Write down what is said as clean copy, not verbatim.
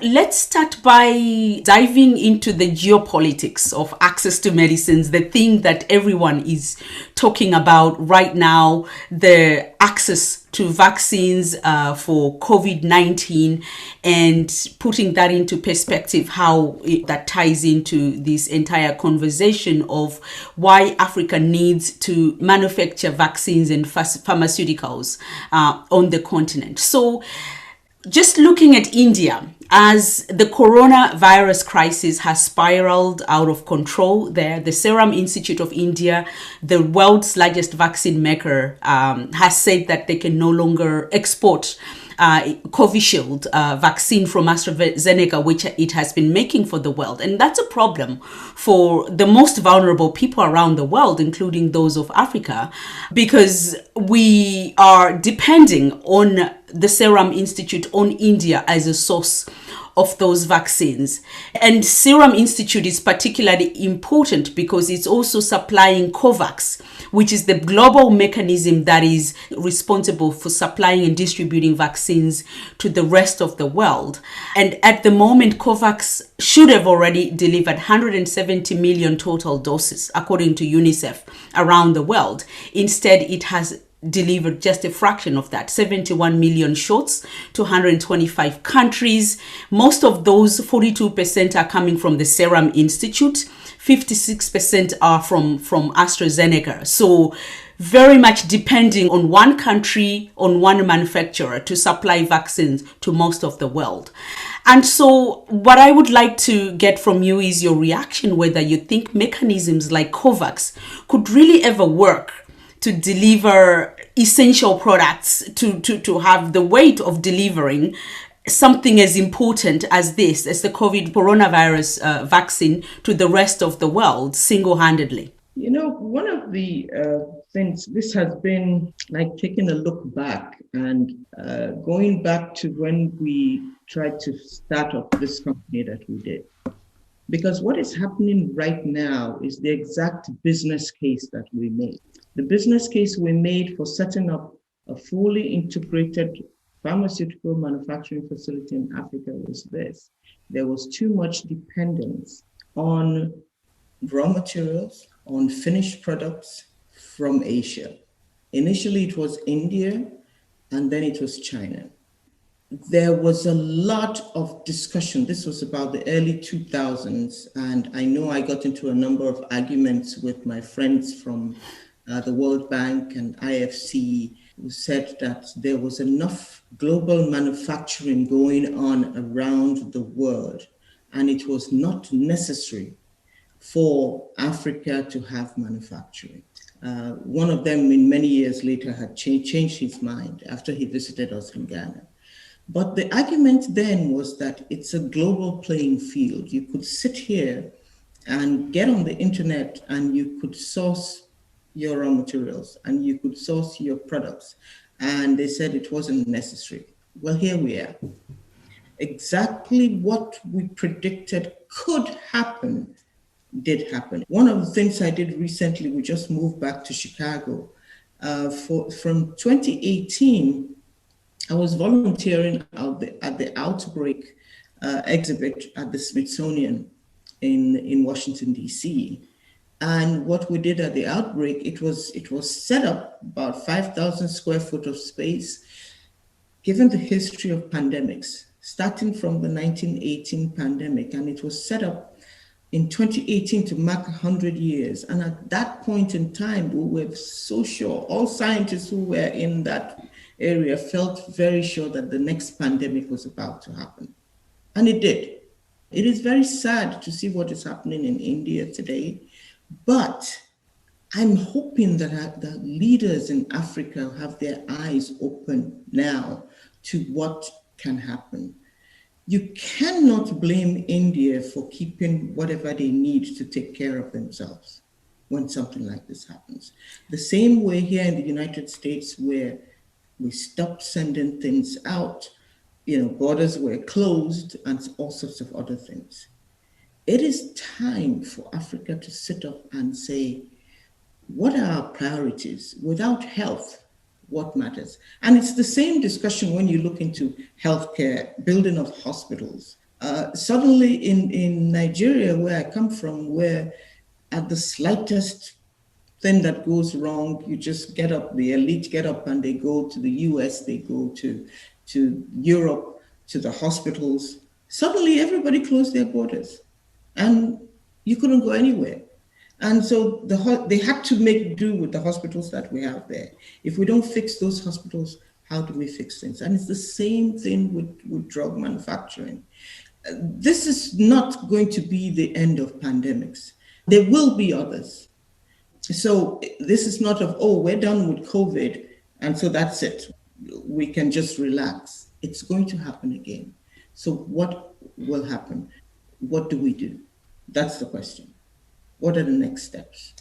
Let's start by diving into the geopolitics of access to medicines, the thing that everyone is talking about right now, the access to vaccines for COVID-19, and putting that into perspective, how that ties into this entire conversation of why Africa needs to manufacture vaccines and pharmaceuticals on the continent. So, just looking at India, as the coronavirus crisis has spiraled out of control there, the Serum Institute of India, the world's largest vaccine maker, has said that they can no longer export Covishield vaccine from AstraZeneca, which it has been making for the world. And that's a problem for the most vulnerable people around the world, including those of Africa, because we are depending on the Serum Institute, on India as a source of those vaccines. And Serum Institute is particularly important because it's also supplying COVAX, which is the global mechanism that is responsible for supplying and distributing vaccines to the rest of the world. And at the moment, COVAX should have already delivered 170 million total doses, according to UNICEF, around the world. Instead, it has delivered just a fraction of that, 71 million shots to 125 countries. Most of those, 42%, are coming from the Serum Institute. 56% are from AstraZeneca. So very much depending on one country, on one manufacturer to supply vaccines to most of the world. And so what I would like to get from you is your reaction, whether you think mechanisms like COVAX could really ever work to deliver essential products, to have the weight of delivering something as important as this, as the coronavirus vaccine, to the rest of the world single-handedly. One of the things, this has been like taking a look back and going back to when we tried to start up this company that we did. Because what is happening right now is the exact business case that we made. The business case we made for setting up a fully integrated pharmaceutical manufacturing facility in Africa was this. There was too much dependence on raw materials, on finished products from Asia. Initially, it was India, and then it was China. There was a lot of discussion. This was about the early 2000s, and I know I got into a number of arguments with my friends from the World Bank and IFC, who said that there was enough global manufacturing going on around the world, and it was not necessary for Africa to have manufacturing. One of them, in many years later, had changed his mind after he visited us in Ghana. But the argument then was that it's a global playing field. You could sit here and get on the internet and you could source your raw materials and you could source your products. And they said it wasn't necessary. Well, here we are. Exactly what we predicted could happen did happen. One of the things I did recently, we just moved back to Chicago. From 2018, I was volunteering at the Outbreak exhibit at the Smithsonian in Washington, D.C. And what we did at the Outbreak, it was set up about 5,000 square foot of space, given the history of pandemics, starting from the 1918 pandemic. And it was set up in 2018 to mark 100 years. And at that point in time, we were so sure, all scientists who were in that area felt very sure that the next pandemic was about to happen. And it did. It is very sad to see what is happening in India today, but I'm hoping that the leaders in Africa have their eyes open now to what can happen. You cannot blame India for keeping whatever they need to take care of themselves when something like this happens. The same way here in the United States, where we stopped sending things out, borders were closed and all sorts of other things. It is time for Africa to sit up and say, what are our priorities? Without health, what matters? And it's the same discussion when you look into healthcare, building of hospitals. Suddenly in Nigeria, where I come from, where at the slightest thing that goes wrong, you just get up, the elite get up and they go to the US, they go to Europe, to the hospitals. Suddenly everybody closed their borders and you couldn't go anywhere. And so they had to make do with the hospitals that we have there. If we don't fix those hospitals, how do we fix things? And it's the same thing with drug manufacturing. This is not going to be the end of pandemics. There will be others. So this is not of, oh, we're done with COVID, and so that's it. We can just relax. It's going to happen again. So what will happen? What do we do? That's the question. What are the next steps?